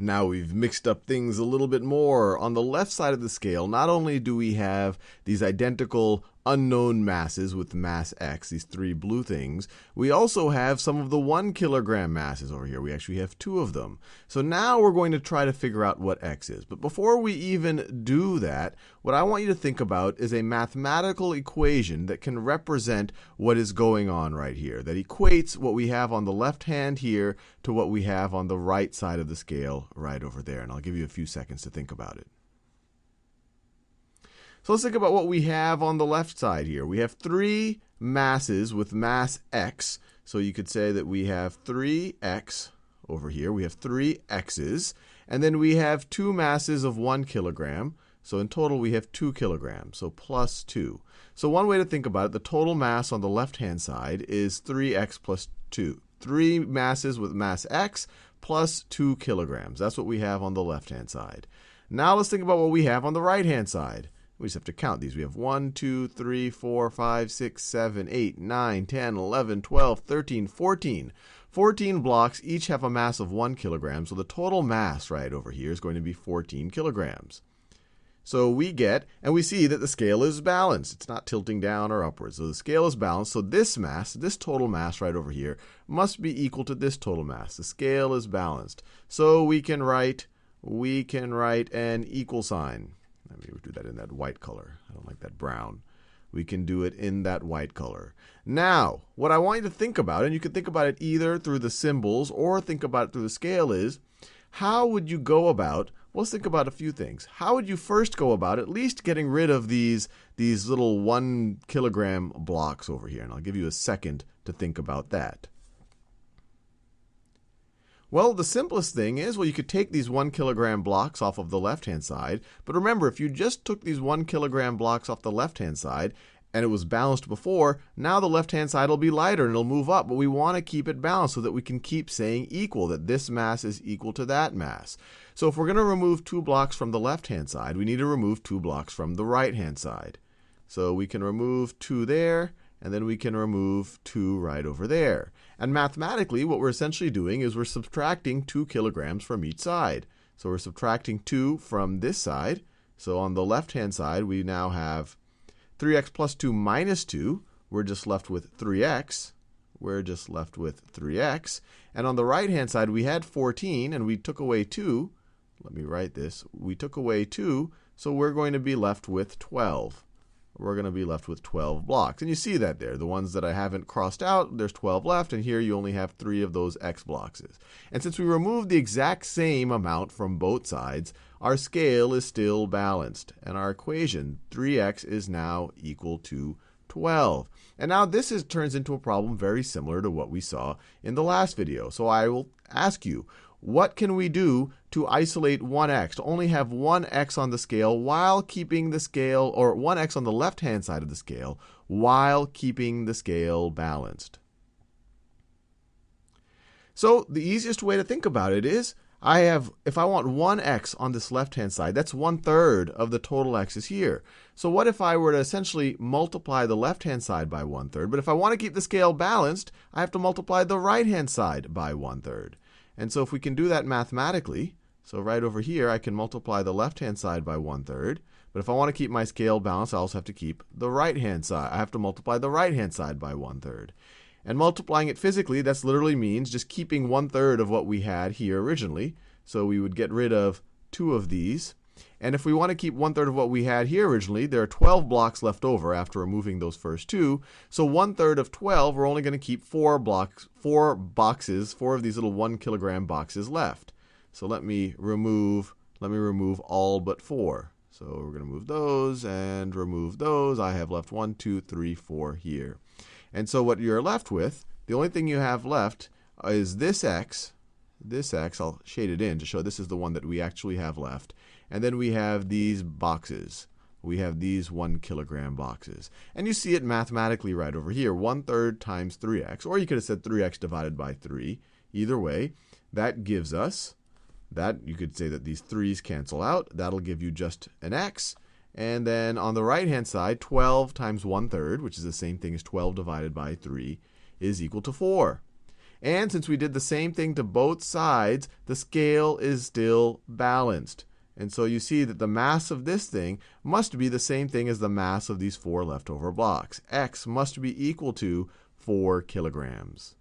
Now we've mixed up things a little bit more. On the left side of the scale, not only do we have these identical unknown masses with mass x, these three blue things, we also have some of the 1 kilogram masses over here. We actually have 2 of them. So now we're going to try to figure out what x is. But before we even do that, what I want you to think about is a mathematical equation that can represent what is going on right here, that equates what we have on the left hand here to what we have on the right side of the scale right over there. And I'll give you a few seconds to think about it. So let's think about what we have on the left side here. We have 3 masses with mass x. So you could say that we have 3x over here. We have 3 x's. And then we have 2 masses of 1 kilogram. So in total, we have 2 kilograms. So plus 2. So one way to think about it, the total mass on the left-hand side is 3x plus 2. 3 masses with mass x plus 2 kilograms. That's what we have on the left-hand side. Now let's think about what we have on the right-hand side. We just have to count these. We have 1, 2, 3, 4, 5, 6, 7, 8, 9, 10, 11, 12, 13, 14. 14 blocks each have a mass of 1 kilogram. So the total mass right over here is going to be 14 kilograms. So we get, and we see that the scale is balanced. It's not tilting down or upwards. So the scale is balanced. So this mass, this total mass right over here, must be equal to this total mass. The scale is balanced. So we can write an equal sign. Maybe we'll do that in that white color. I don't like that brown. We can do it in that white color. Now, what I want you to think about, and you can think about it either through the symbols or think about it through the scale, is how would you go about, well, let's think about a few things. How would you first go about at least getting rid of these little 1 kilogram blocks over here? And I'll give you a second to think about that. Well, the simplest thing is, well, you could take these 1 kilogram blocks off of the left-hand side. But remember, if you just took these 1 kilogram blocks off the left-hand side and it was balanced before, now the left-hand side will be lighter and it'll move up. But we want to keep it balanced so that we can keep saying equal, that this mass is equal to that mass. So if we're going to remove 2 blocks from the left-hand side, we need to remove 2 blocks from the right-hand side. So we can remove 2 there, and then we can remove 2 right over there. And mathematically, what we're essentially doing is we're subtracting 2 kilograms from each side. So we're subtracting 2 from this side. So on the left-hand side, we now have 3x plus 2 minus 2. We're just left with 3x. And on the right-hand side, we had 14, and we took away 2. Let me write this. We took away 2, so we're going to be left with 12. We're going to be left with 12 blocks. And you see that there. The ones that I haven't crossed out, there's 12 left, and here you only have 3 of those x blocks. And since we removed the exact same amount from both sides, our scale is still balanced. And our equation, 3x, is now equal to 12. And now this turns into a problem very similar to what we saw in the last video. So I will ask you, what can we do to isolate 1x, to only have 1x on the scale while keeping the scale, or 1x on the left-hand side of the scale, while keeping the scale balanced? So the easiest way to think about it is, if I want 1x on this left-hand side, that's 1/3 of the total x's here. So what if I were to essentially multiply the left-hand side by 1/3? But if I want to keep the scale balanced, I have to multiply the right-hand side by 1/3. And so if we can do that mathematically, so right over here, I can multiply the left-hand side by 1/3. But if I want to keep my scale balanced, I also have to keep the right-hand side. I have to multiply the right-hand side by 1/3. And multiplying it physically, that literally means just keeping 1/3 of what we had here originally. So we would get rid of 2 of these. And if we want to keep 1/3 of what we had here originally, there are 12 blocks left over after removing those first 2. So 1/3 of 12, we're only going to keep 4 boxes, 4 of these little 1 kilogram boxes left. So let me remove all but 4. So we're going to move those and remove those. I have left 1, 2, 3, 4 here. And so what you're left with, the only thing you have left is this x. This x, I'll shade it in to show this is the one that we actually have left. And then we have these boxes. We have these 1 kilogram boxes. And you see it mathematically right over here, 1/3 times 3x. Or you could have said 3x divided by 3. Either way, that gives us, you could say that these 3's cancel out. That'll give you just an x. And then on the right-hand side, 12 times 1/3, which is the same thing as 12 divided by 3, is equal to 4. And since we did the same thing to both sides, the scale is still balanced. And so you see that the mass of this thing must be the same thing as the mass of these 4 leftover blocks. X must be equal to 4 kilograms.